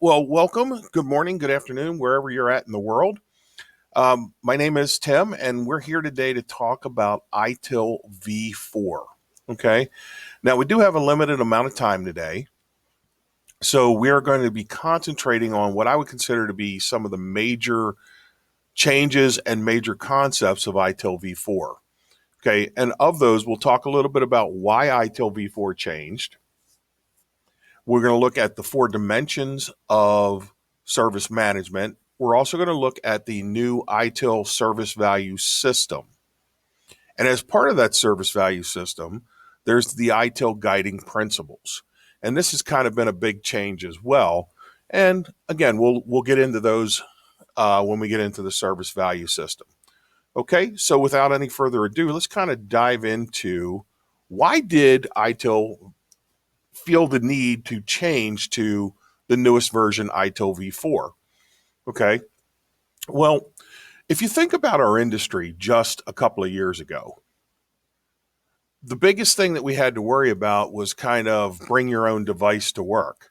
Well, welcome. Good morning, good afternoon, wherever you're at in the world. My name is Tim, and we're here today to talk about ITIL v4. Okay. Now, we do have a limited amount of time today. So, we are going to be concentrating on what I would consider to be some of the major changes and major concepts of ITIL v4. Okay. And of those, we'll talk a little bit about why ITIL v4 changed. We're going to look at the 4 dimensions of service management. We're also going to look at the new ITIL service value system. And as part of that service value system, there's the ITIL guiding principles. And this has kind of been a big change as well. And again, we'll get into those when we get into the service value system. Okay, so without any further ado, let's kind of dive into why did ITIL feel the need to change to the newest version, ITIL v4. Okay. Well, if you think about our industry just a couple of years ago, the biggest thing that we had to worry about was kind of bring your own device to work.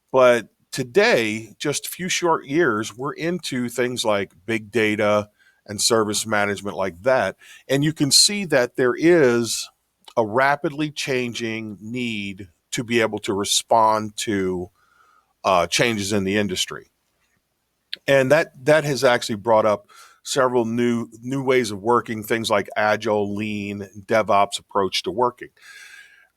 But today, just a few short years, we're into things like big data and service management like that. And you can see that there is a rapidly changing need to be able to respond to changes in the industry. And that has actually brought up several new ways of working, things like Agile, Lean, DevOps approach to working.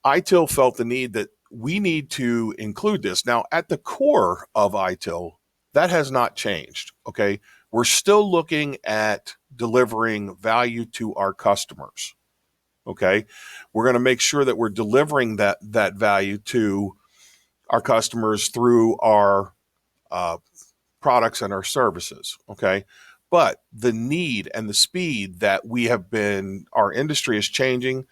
ITIL felt the need that we need to include this. Now, at the core of ITIL, that has not changed, okay? We're still looking at delivering value to our customers, okay? We're going to make sure that we're delivering that value to our customers through our products and our services, okay? But the need and the speed that our industry is changing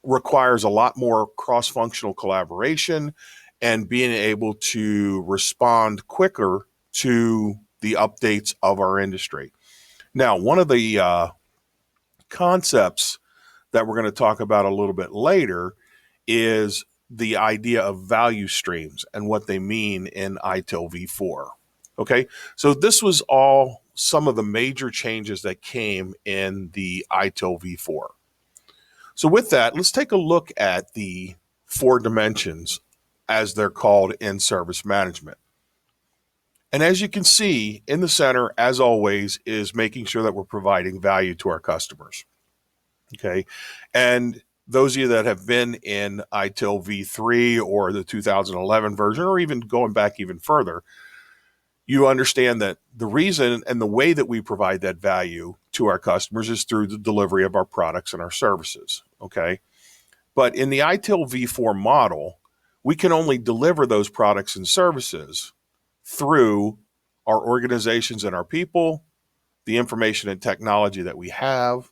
requires a lot more cross-functional collaboration and being able to respond quicker to the updates of our industry. Now, one of the concepts that we're going to talk about a little bit later is the idea of value streams and what they mean in ITIL v4. Okay, so this was all some of the major changes that came in the ITIL v4. So with that, let's take a look at the 4 dimensions as they're called in service management. And as you can see in the center, as always, is making sure that we're providing value to our customers. Okay, and those of you that have been in ITIL v3 or the 2011 version, or even going back even further, you understand that the reason and the way that we provide that value to our customers is through the delivery of our products and our services, okay? But in the ITIL v4 model, we can only deliver those products and services through our organizations and our people, the information and technology that we have,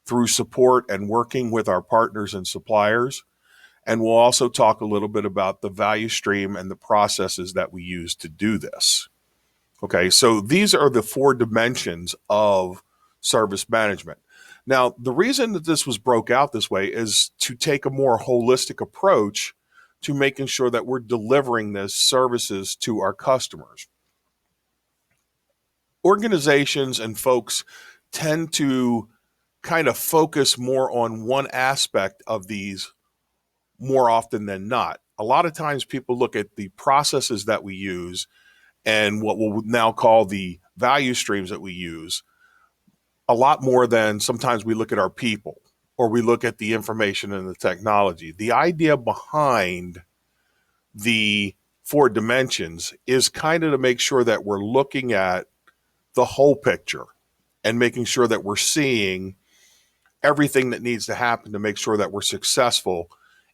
through support and working with our partners and suppliers. And we'll also talk a little bit about the value stream and the processes that we use to do this. Okay, so these are the 4 dimensions of service management. Now, the reason that this was broke out this way is to take a more holistic approach to making sure that we're delivering this services to our customers. Organizations and folks tend to kind of focus more on one aspect of these more often than not. A lot of times people look at the processes that we use and what we'll now call the value streams that we use a lot more than sometimes we look at our people or we look at the information and the technology. The idea behind the 4 dimensions is kind of to make sure that we're looking at the whole picture and making sure that we're seeing everything that needs to happen to make sure that we're successful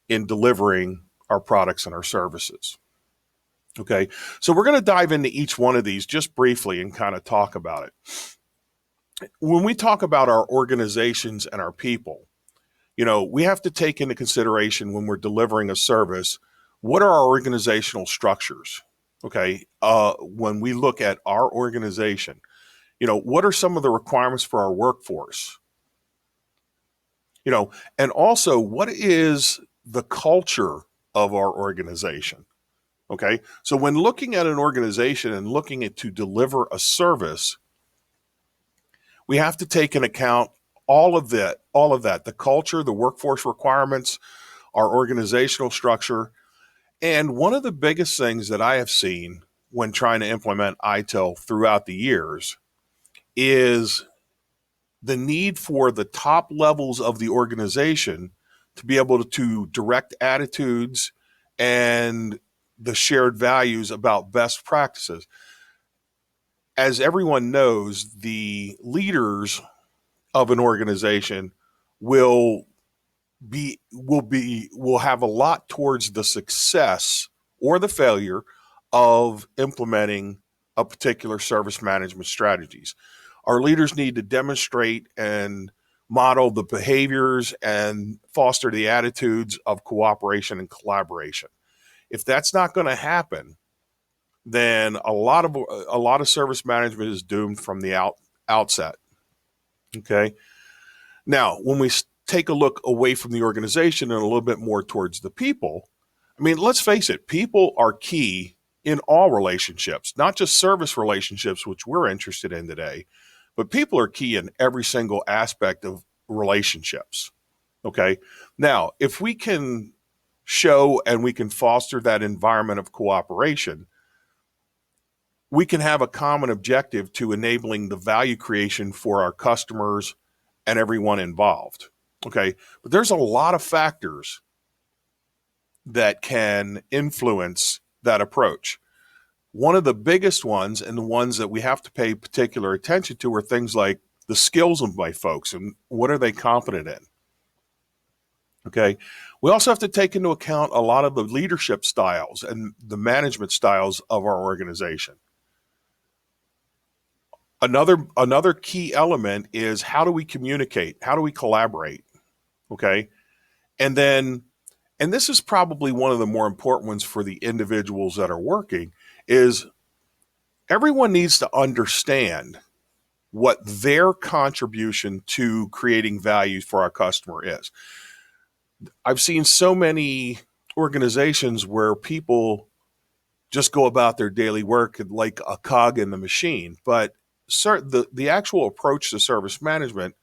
in delivering our products and our services. Okay, so we're going to dive into each one of these just briefly and kind of talk about it. When we talk about our organizations and our people, we have to take into consideration when we're delivering a service, what are our organizational structures? Okay, when we look at our organization, what are some of the requirements for our workforce? And also what is the culture of our organization? Okay. So when looking at an organization and looking at to deliver a service, we have to take into account all of that, the culture, the workforce requirements, our organizational structure. And one of the biggest things that I have seen when trying to implement ITIL throughout the years is the need for the top levels of the organization to be able to direct attitudes and the shared values about best practices. As everyone knows, the leaders of an organization will will have a lot towards the success or the failure of implementing a particular service management strategies. Our leaders need to demonstrate and model the behaviors and foster the attitudes of cooperation and collaboration. If that's not going to happen, then a lot of service management is doomed from the outset. Okay. Now, when we take a look away from the organization and a little bit more towards the people, I mean, let's face it, people are key in all relationships, not just service relationships, which we're interested in today, but people are key in every single aspect of relationships. Okay. Now, if we can show and we can foster that environment of cooperation, we can have a common objective to enabling the value creation for our customers and everyone involved. Okay. But there's a lot of factors that can influence that approach. One of the biggest ones, and the ones that we have to pay particular attention to, are things like the skills of my folks and what are they competent in. Okay. We also have to take into account a lot of the leadership styles and the management styles of our organization. Another key element is, how do we communicate? How do we collaborate? Okay. And this is probably one of the more important ones for the individuals that are working, is everyone needs to understand what their contribution to creating value for our customer is. I've seen so many organizations where people just go about their daily work like a cog in the machine, but the actual approach to service management,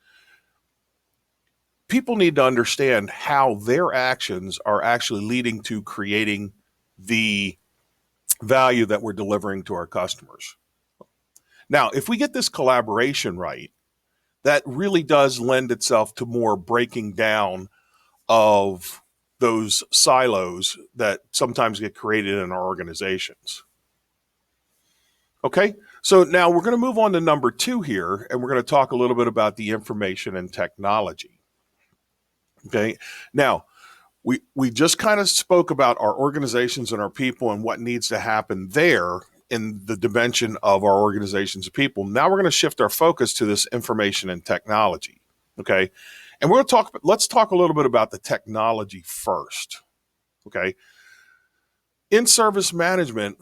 people need to understand how their actions are actually leading to creating the value that we're delivering to our customers. Now, if we get this collaboration right, that really does lend itself to more breaking down of those silos that sometimes get created in our organizations. Okay, so now we're going to move on to number 2 here, and we're going to talk a little bit about the information and technology. Okay, now we just kind of spoke about our organizations and our people and what needs to happen there in the dimension of our organizations and people. Now we're going to shift our focus to this information and technology. Okay, and let's talk a little bit about the technology first. Okay. In service management,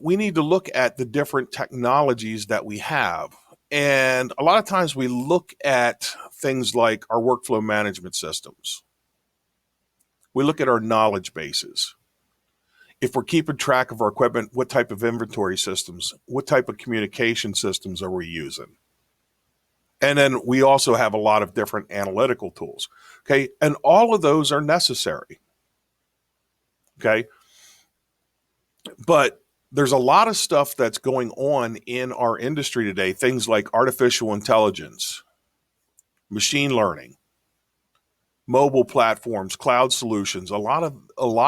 we need to look at the different technologies that we have. And a lot of times we look at things like our workflow management systems. We look at our knowledge bases. If we're keeping track of our equipment, what type of inventory systems, what type of communication systems are we using? And then we also have a lot of different analytical tools. Okay. And all of those are necessary. Okay. But there's a lot of stuff that's going on in our industry today, things like artificial intelligence, machine learning, mobile platforms, cloud solutions. A lot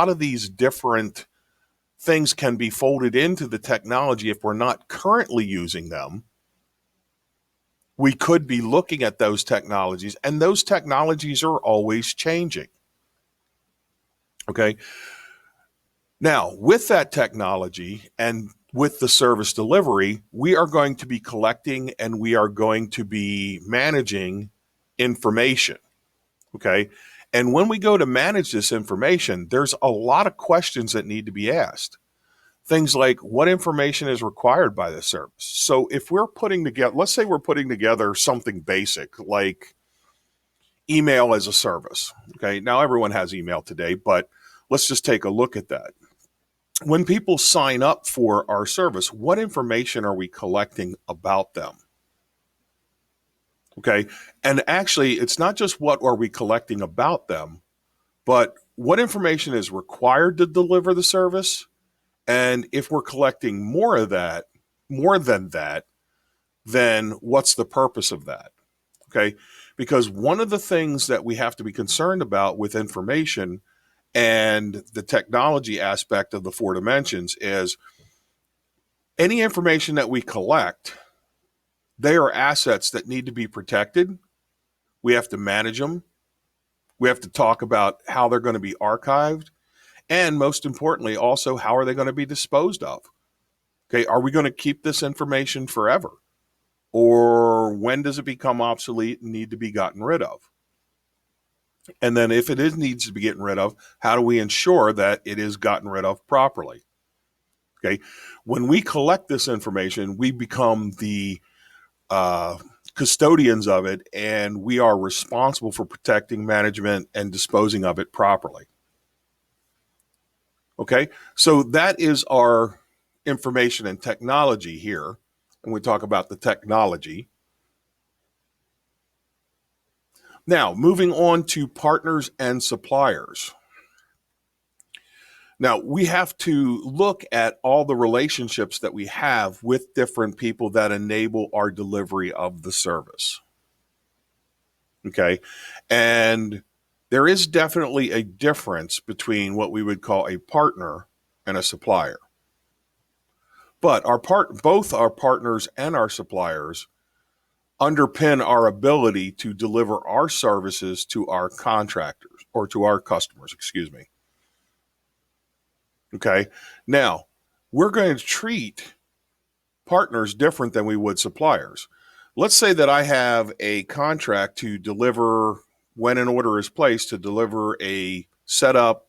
of these different things can be folded into the technology. If we're not currently using them, we could be looking at those technologies, and those technologies are always changing. Okay. Now, with that technology and with the service delivery, we are going to be collecting and we are going to be managing information. Okay. And when we go to manage this information, there's a lot of questions that need to be asked. Things like, what information is required by the service? So if we're putting together, let's say we're putting together something basic like email as a service. Okay. Now everyone has email today, but let's just take a look at that. when people sign up for our service, what information are we collecting about them? Okay. And actually, it's not just what are we collecting about them, but what information is required to deliver the service. And if we're collecting more of that, more than that, then what's the purpose of that? Okay. Because one of the things that we have to be concerned about with information and the technology aspect of the 4 dimensions is any information that we collect, they are assets that need to be protected. We have to manage them. We have to talk about how they're going to be archived. And most importantly, also, how are they going to be disposed of? Okay, are we going to keep this information forever? Or when does it become obsolete and need to be gotten rid of? And then if it needs to be gotten rid of, how do we ensure that it is gotten rid of properly? Okay, when we collect this information, we become the custodians of it, and we are responsible for protecting, management, and disposing of it properly. Okay, so that is our information and technology here, and we talk about the technology. Now, moving on to partners and suppliers. Now, we have to look at all the relationships that we have with different people that enable our delivery of the service. Okay, and there is definitely a difference between what we would call a partner and a supplier. But both our partners and our suppliers underpin our ability to deliver our services to our contractors or to our customers, excuse me. Okay. Now, we're going to treat partners different than we would suppliers. Let's say that I have a contract to deliver, when an order is placed, to deliver a set up,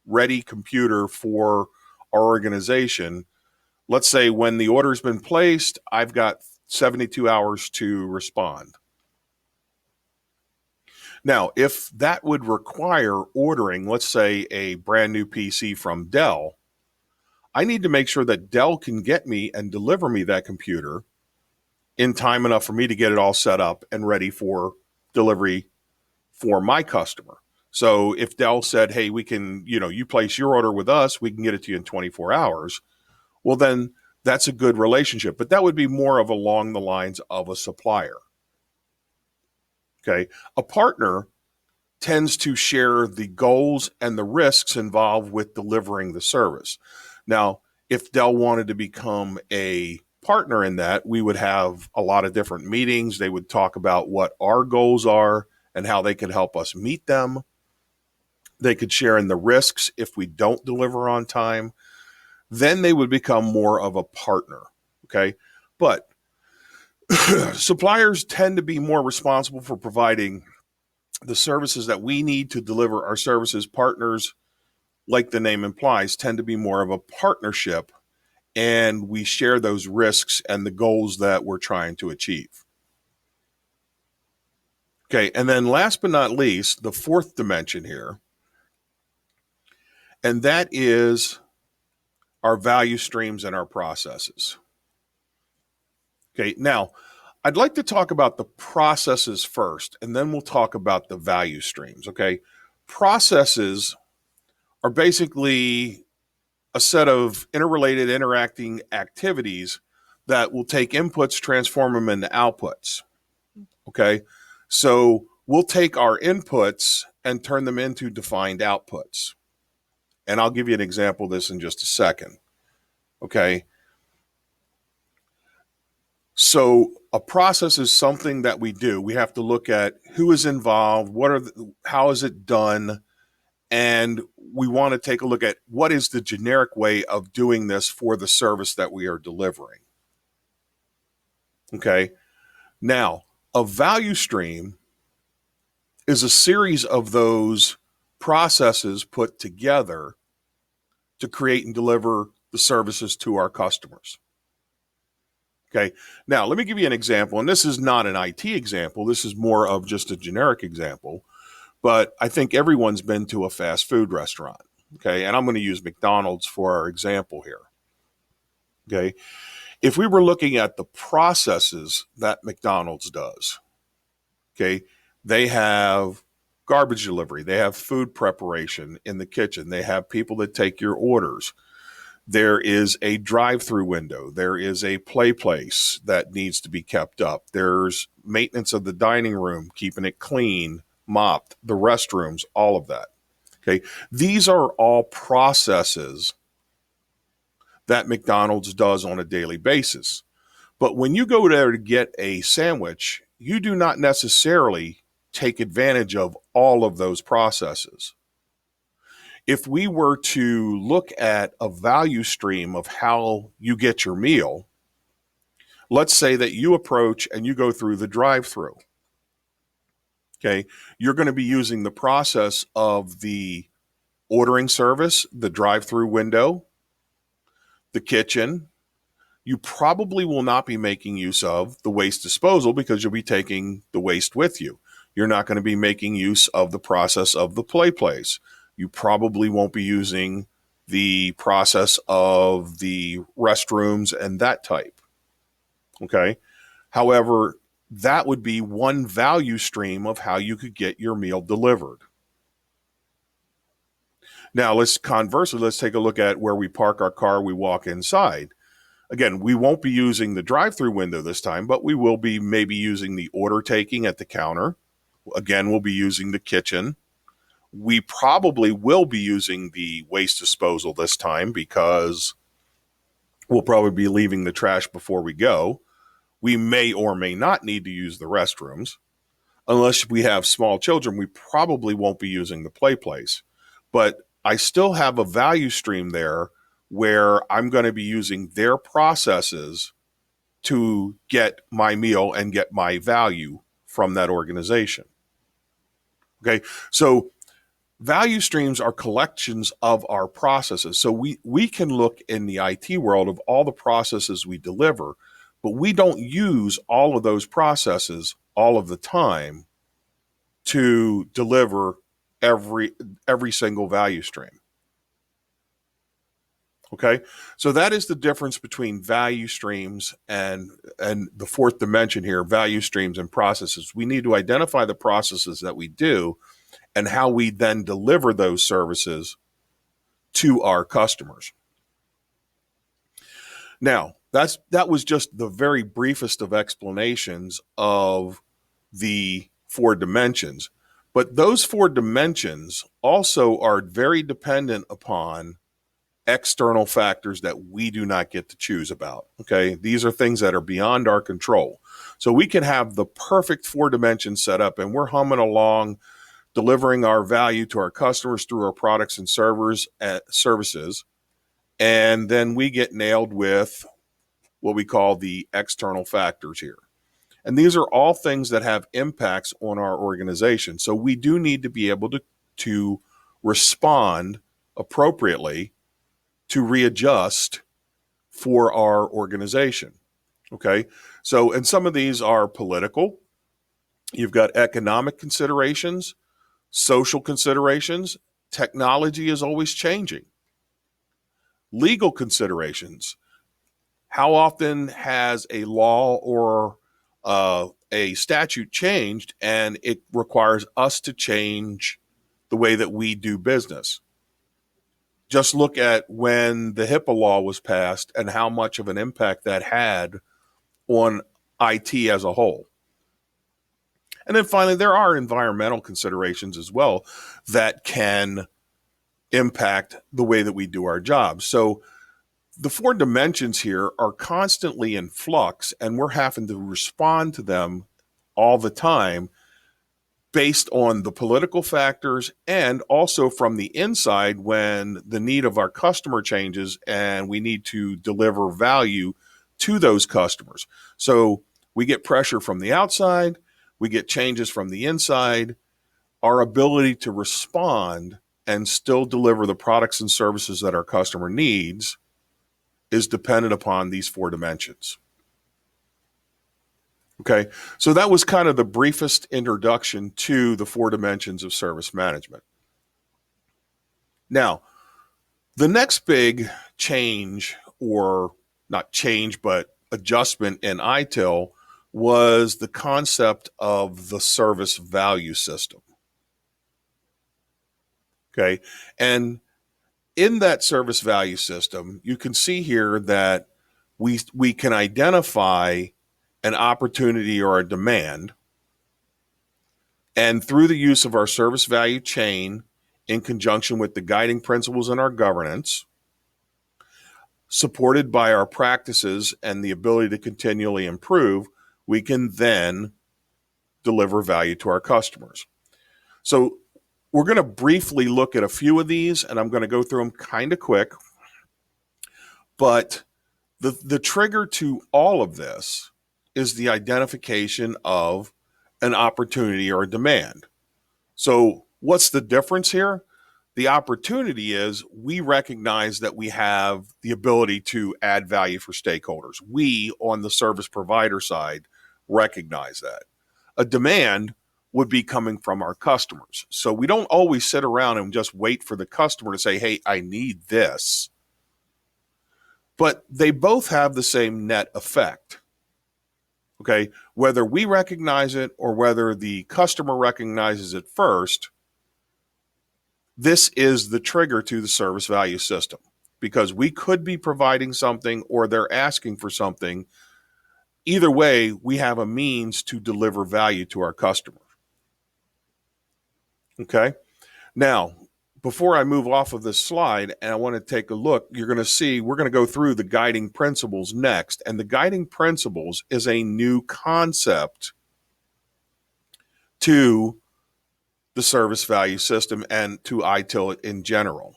ready computer for our organization. Let's say when the order's been placed, I've got 72 hours to respond. Now, if that would require ordering, let's say, a brand new PC from Dell, I need to make sure that Dell can get me and deliver me that computer in time enough for me to get it all set up and ready for delivery for my customer. So if Dell said, hey, we can, you place your order with us, we can get it to you in 24 hours. Well, then that's a good relationship, but that would be more of along the lines of a supplier. Okay. A partner tends to share the goals and the risks involved with delivering the service. Now, if Dell wanted to become a partner in that, we would have a lot of different meetings. They would talk about what our goals are and how they could help us meet them. They could share in the risks if we don't deliver on time. Then they would become more of a partner. Okay. But suppliers tend to be more responsible for providing the services that we need to deliver our services. Partners, like the name implies, tend to be more of a partnership, and we share those risks and the goals that we're trying to achieve. Okay, and then last but not least, the 4th dimension here, and that is our value streams and our processes. Okay, now I'd like to talk about the processes first, and then we'll talk about the value streams. Okay, processes are basically a set of interrelated, interacting activities that will take inputs, transform them into outputs. Okay, so we'll take our inputs and turn them into defined outputs. And I'll give you an example of this in just a second. Okay, so a process is something that we do. We have to look at who is involved, how is it done, and we want to take a look at what is the generic way of doing this for the service that we are delivering. Okay. Now, a value stream is a series of those processes put together to create and deliver the services to our customers. Okay. Now, let me give you an example, and this is not an IT example. This is more of just a generic example, but I think everyone's been to a fast food restaurant. Okay. And I'm going to use McDonald's for our example here. Okay. If we were looking at the processes that McDonald's does, okay, they have garbage delivery, they have food preparation in the kitchen, they have people that take your orders. There is a drive-through window. There is a play place that needs to be kept up. There's maintenance of the dining room, keeping it clean, mopped, the restrooms, all of that. Okay. These are all processes that McDonald's does on a daily basis. But when you go there to get a sandwich, you do not necessarily take advantage of all of those processes. If we were to look at a value stream of how you get your meal, let's say that you approach and you go through the drive-through. Okay, you're going to be using the process of the ordering service, the drive-through window, the kitchen. You probably will not be making use of the waste disposal because you'll be taking the waste with you. You're not going to be making use of the process of the play place. You probably won't be using the process of the restrooms and that type. Okay. However, that would be one value stream of how you could get your meal delivered. Now, let's take a look at where we park our car, we walk inside. Again, we won't be using the drive-through window this time, but we will be maybe using the order taking at the counter. Again, we'll be using the kitchen. We probably will be using the waste disposal this time because we'll probably be leaving the trash before we go. We may or may not need to use the restrooms. Unless we have small children, we probably won't be using the play place. But I still have a value stream there where I'm going to be using their processes to get my meal and get my value from that organization. Okay, so value streams are collections of our processes. So we can look in the IT world of all the processes we deliver, but we don't use all of those processes all of the time to deliver every single value stream. Okay, so that is the difference between value streams and the fourth dimension here, value streams and processes. We need to identify the processes that we do and how we then deliver those services to our customers. Now, that was just the very briefest of explanations of the four dimensions. But those four dimensions also are very dependent upon external factors that we do not get to choose about. Okay, these are things that are beyond our control. So we can have the perfect four dimensions set up and we're humming along, delivering our value to our customers through our products and services. And then we get nailed with what we call the external factors here. And these are all things that have impacts on our organization. So we do need to be able to respond appropriately to readjust for our organization. Okay. So, and some of these are political. You've got economic considerations, social considerations. Technology is always changing. Legal considerations. How often has a law or a statute changed and it requires us to change the way that we do business? Just look at when the HIPAA law was passed and how much of an impact that had on IT as a whole. And then finally, there are environmental considerations as well that can impact the way that we do our jobs. So the four dimensions here are constantly in flux, and we're having to respond to them all the time based on the political factors and also from the inside when the need of our customer changes and we need to deliver value to those customers. So we get pressure from the outside, we get changes from the inside. Our ability to respond and still deliver the products and services that our customer needs is dependent upon these four dimensions. Okay, so that was kind of the briefest introduction to the four dimensions of service management. Now, The next big change, or not change, but adjustment in ITIL was the concept of the service value system. Okay. And in that service value system, you can see here that we can identify an opportunity or a demand. And through the use of our service value chain in conjunction with the guiding principles in our governance, supported by our practices and the ability to continually improve, we can then deliver value to our customers. So we're going to briefly look at a few of these, and I'm going to go through them kind of quick. But the trigger to all of this is the identification of an opportunity or a demand. So what's the difference here? The opportunity is we recognize that we have the ability to add value for stakeholders. We, on the service provider side, recognize that. A demand would be coming from our customers. So we don't always sit around and just wait for the customer to say, hey, I need this. But they both have the same net effect. Okay, whether we recognize it or whether the customer recognizes it first, this is the trigger to the service value system, because we could be providing something or they're asking for something. Either way, we have a means to deliver value to our customer. Okay. Now, before I move off of this slide and I want to take a look, you're going to see we're going to go through the guiding principles next. And the guiding principles is a new concept to the service value system and to ITIL in general.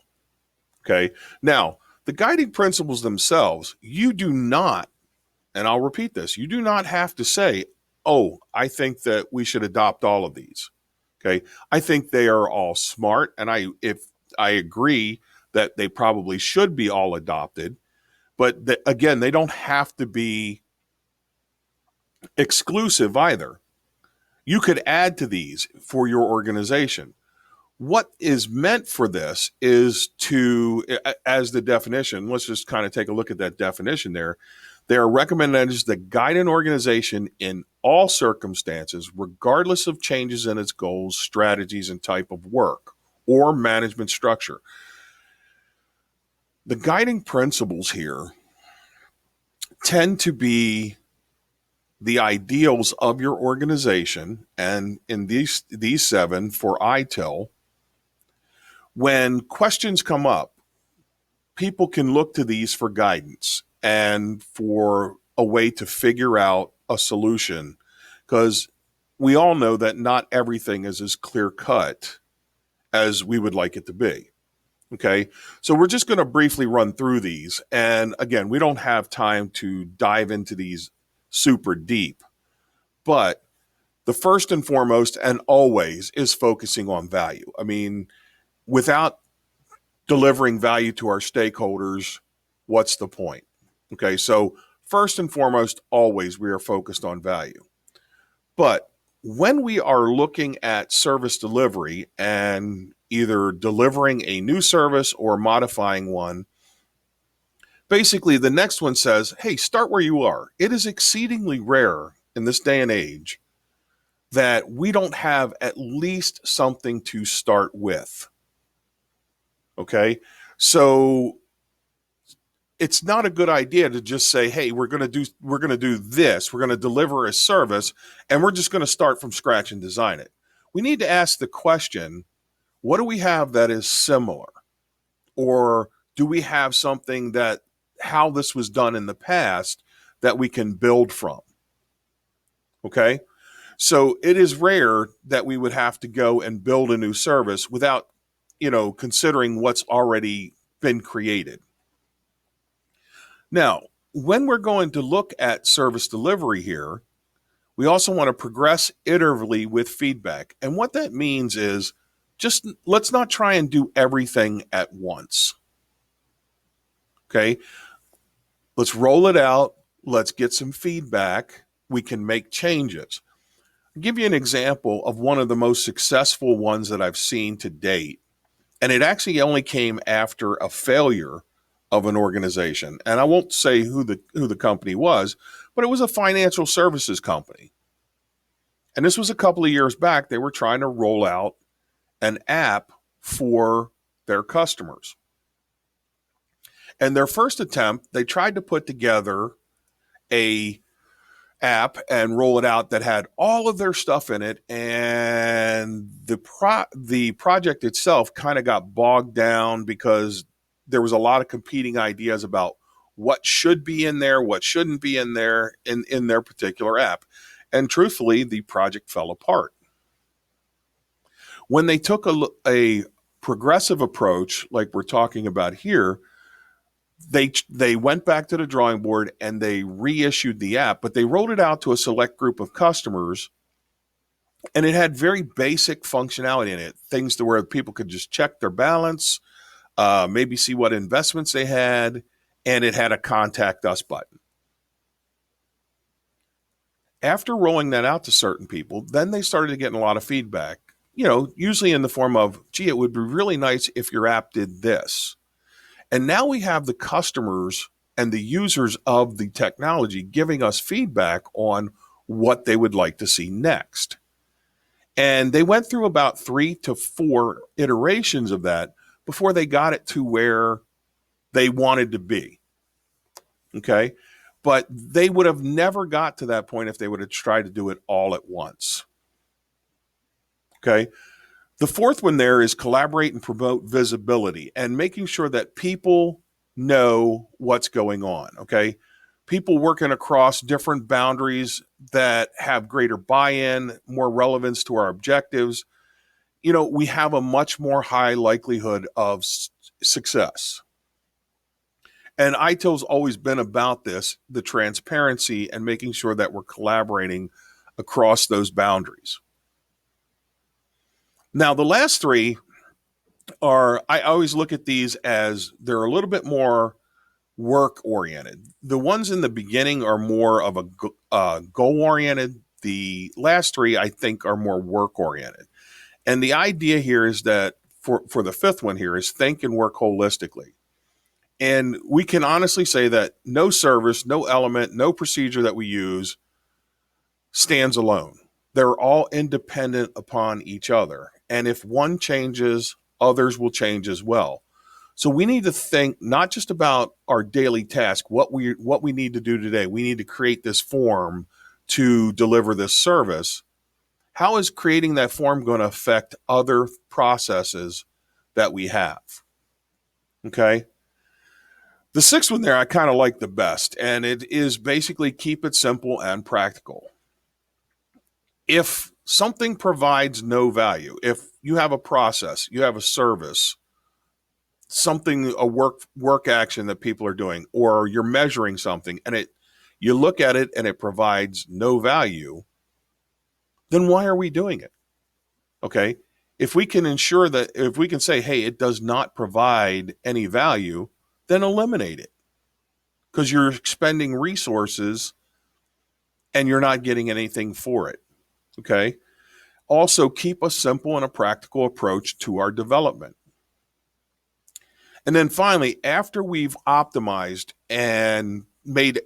Okay. Now, the guiding principles themselves, you do not, and I'll repeat this, you do not have to say, oh, I think that we should adopt all of these. Okay. I think they are all smart. And if I agree that they probably should be all adopted, but again, they don't have to be exclusive either. You could add to these for your organization. What is meant for this is to, as the definition, let's just kind of take a look at that definition there. They are recommendations that guide an organization in all circumstances, regardless of changes in its goals, strategies, and type of work or management structure. The guiding principles here tend to be the ideals of your organization, and in these 7 for ITIL, when questions come up, people can look to these for guidance and for a way to figure out a solution, because we all know that not everything is as clear cut as we would like it to be. Okay, so we're just going to briefly run through these. And again, we don't have time to dive into these super deep, but the first and foremost and always is focusing on value. I mean, without delivering value to our stakeholders, what's the point? Okay, so first and foremost, always we are focused on value. But when we are looking at service delivery and either delivering a new service or modifying one, basically the next one says, hey, start where you are. It is exceedingly rare in this day and age that we don't have at least something to start with. Okay, so it's not a good idea to just say, hey, we're going to do this. We're going to deliver a service and we're just going to start from scratch and design it. We need to ask the question, what do we have that is similar? Or do we have something that how this was done in the past that we can build from? Okay. So it is rare that we would have to go and build a new service without, considering what's already been created. Now, when we're going to look at service delivery here, we also want to progress iteratively with feedback. And what that means is just let's not try and do everything at once. Okay, let's roll it out. Let's get some feedback. We can make changes. I'll give you an example of one of the most successful ones that I've seen to date. And it actually only came after a failure of an organization. And I won't say who the company was, but it was a financial services company. And this was a couple of years back. They were trying to roll out an app for their customers. And their first attempt, they tried to put together a app and roll it out that had all of their stuff in it, and the project itself kind of got bogged down because there was a lot of competing ideas about what should be in there, what shouldn't be in there in their particular app. And truthfully, the project fell apart. When they took a progressive approach like we're talking about here, they went back to the drawing board and they reissued the app, but they rolled it out to a select group of customers, and it had very basic functionality in it, things to where people could just check their balance, maybe see what investments they had, and it had a contact us button. After rolling that out to certain people, then they started getting a lot of feedback, usually in the form of, gee, it would be really nice if your app did this. And now we have the customers and the users of the technology giving us feedback on what they would like to see next. And they went through about 3 to 4 iterations of that before they got it to where they wanted to be. Okay. But they would have never got to that point if they would have tried to do it all at once. Okay. The fourth one there is collaborate and promote visibility and making sure that people know what's going on, okay? People working across different boundaries that have greater buy-in, more relevance to our objectives. We have a much more high likelihood of success. And ITIL's always been about this, the transparency and making sure that we're collaborating across those boundaries. Now, the last 3 are, I always look at these as they're a little bit more work-oriented. The ones in the beginning are more of a goal-oriented. The last 3, I think, are more work-oriented. And the idea here is that for the 5th one here is think and work holistically. And we can honestly say that no service, no element, no procedure that we use stands alone. They're all independent upon each other. And if one changes, others will change as well. So we need to think not just about our daily task, what we need to do today. We need to create this form to deliver this service. How is creating that form going to affect other processes that we have? Okay. The 6th one there, I kind of like the best, and it is basically keep it simple and practical. If something provides no value, if you have a process, you have a service, something, a work action that people are doing, or you're measuring something and you look at it and it provides no value, then why are we doing it? Okay. If we can ensure that, if we can say, hey, it does not provide any value, then eliminate it, because you're expending resources and you're not getting anything for it. Okay. Also, keep a simple and a practical approach to our development. And then finally, after we've optimized and made,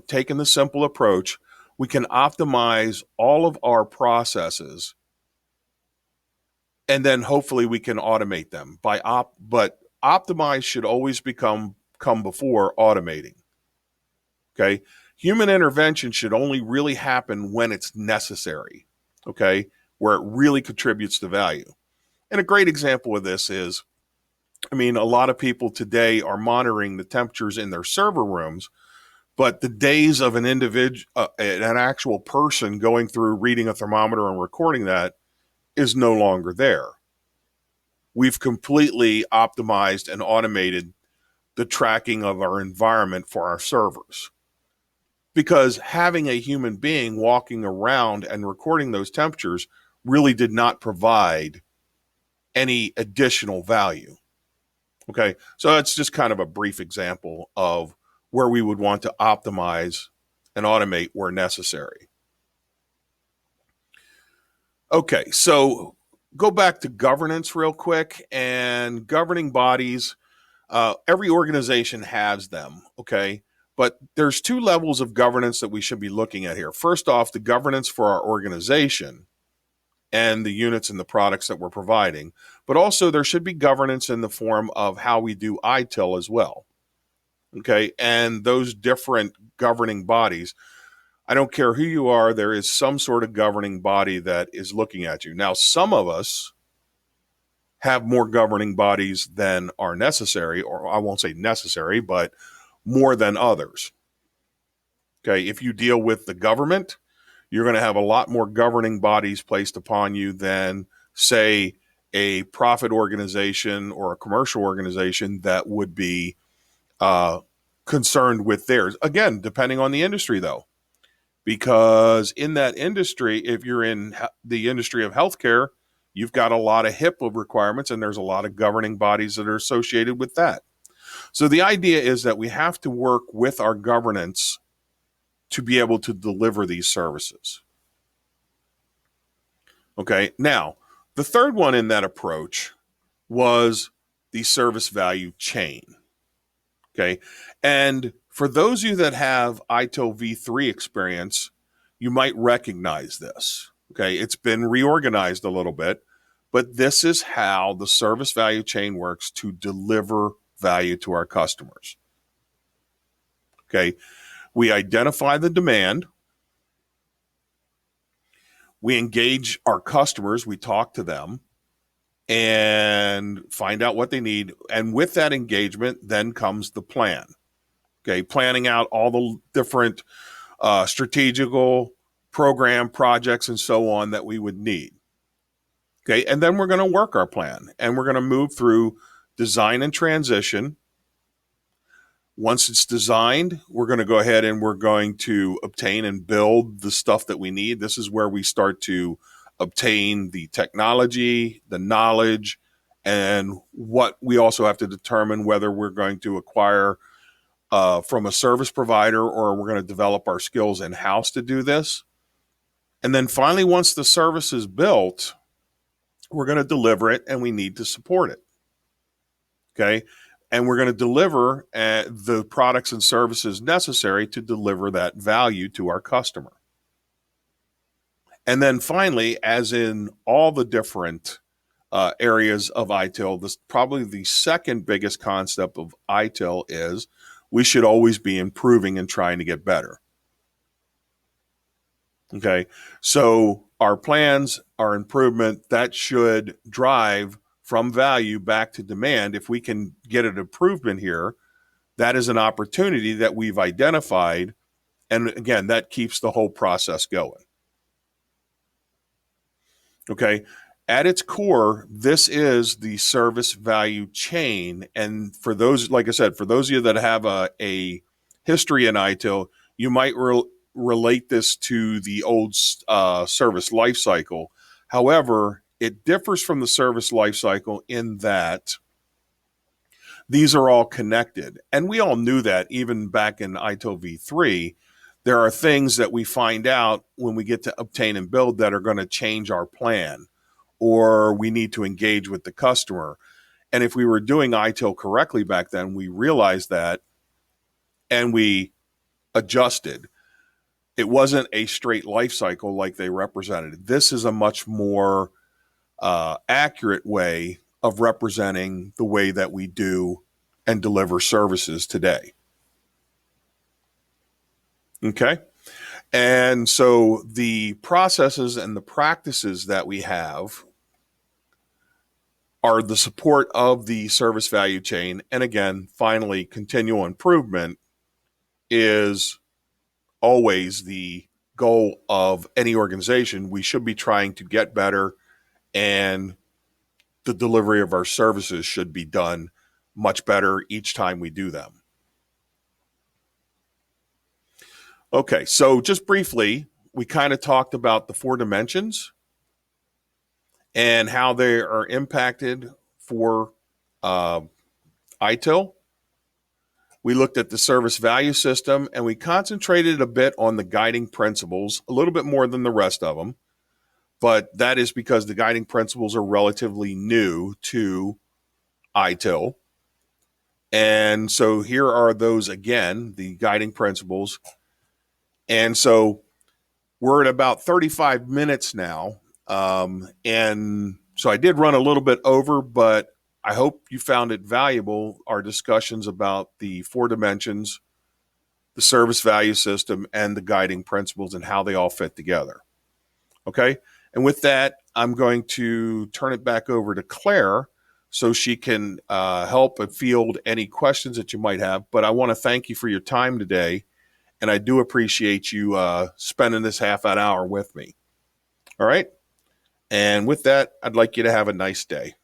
taken the simple approach, we can optimize all of our processes, and then hopefully we can automate them but optimize should always come before automating. Okay. Human intervention should only really happen when it's necessary. Okay. Where it really contributes to value. And a great example of this is, a lot of people today are monitoring the temperatures in their server rooms, but the days of an individual, an actual person going through reading a thermometer and recording that is no longer there. We've completely optimized and automated the tracking of our environment for our servers, because having a human being walking around and recording those temperatures really did not provide any additional value. Okay, so that's just kind of a brief example of where we would want to optimize and automate where necessary. Okay, so go back to governance real quick. And governing bodies, every organization has them, okay? But there's two levels of governance that we should be looking at here. First off, the governance for our organization and the units and the products that we're providing. But also there should be governance in the form of how we do ITIL as well. Okay, and those different governing bodies, I don't care who you are, there is some sort of governing body that is looking at you. Now, some of us have more governing bodies than are necessary, or I won't say necessary, but more than others. Okay, if you deal with the government, you're going to have a lot more governing bodies placed upon you than, say, a profit organization or a commercial organization that would be concerned with theirs. Again, depending on the industry, though, because in that industry, if you're in the industry of healthcare, you've got a lot of HIPAA requirements, and there's a lot of governing bodies that are associated with that. So the idea is that we have to work with our governance to be able to deliver these services. Okay, now, the third one in that approach was the service value chain. Okay, and for those of you that have ITIL v3 experience, you might recognize this. Okay, it's been reorganized a little bit, but this is how the service value chain works to deliver value to our customers. Okay, we identify the demand, we engage our customers, we talk to them and find out what they need. And with that engagement, then comes the plan. Okay, planning out all the different strategical program projects and so on that we would need. Okay, and then we're going to work our plan, and we're going to move through design and transition. Once it's designed, we're going to go ahead and we're going to obtain and build the stuff that we need. This is where we start to obtain the technology, the knowledge, and what we also have to determine whether we're going to acquire from a service provider or we're going to develop our skills in-house to do this. And then finally, once the service is built, we're going to deliver it, and we need to support it. Okay, and we're going to deliver the products and services necessary to deliver that value to our customer. And then finally, as in all the different areas of ITIL, probably the second biggest concept of ITIL is we should always be improving and trying to get better. Okay, so our plans, our improvement, that should drive from value back to demand. If we can get an improvement here, that is an opportunity that we've identified. And again, that keeps the whole process going. Okay, at its core, this is the service value chain. And for those, like I said, for those of you that have a history in ITIL, you might relate this to the old service life cycle. However, it differs from the service life cycle in that these are all connected. And we all knew that even back in ITIL v3. There are things that we find out when we get to obtain and build that are going to change our plan, or we need to engage with the customer. And if we were doing ITIL correctly back then, we realized that and we adjusted. It wasn't a straight life cycle like they represented. This is a much more accurate way of representing the way that we do and deliver services today. Okay. And so the processes and the practices that we have are the support of the service value chain. And again, finally, continual improvement is always the goal of any organization. We should be trying to get better, and the delivery of our services should be done much better each time we do them. Okay, so just briefly, we kind of talked about the 4 dimensions and how they are impacted for ITIL. We looked at the service value system, and we concentrated a bit on the guiding principles, a little bit more than the rest of them. but that is because the guiding principles are relatively new to ITIL. And so here are those again, the guiding principles. And so we're at about 35 minutes now. And so I did run a little bit over, but I hope you found it valuable, our discussions about the 4 dimensions, the service value system, and the guiding principles and how they all fit together. Okay. And with that, I'm going to turn it back over to Claire so she can help field any questions that you might have. But I want to thank you for your time today. And I do appreciate you spending this half an hour with me. All right. And with that, I'd like you to have a nice day.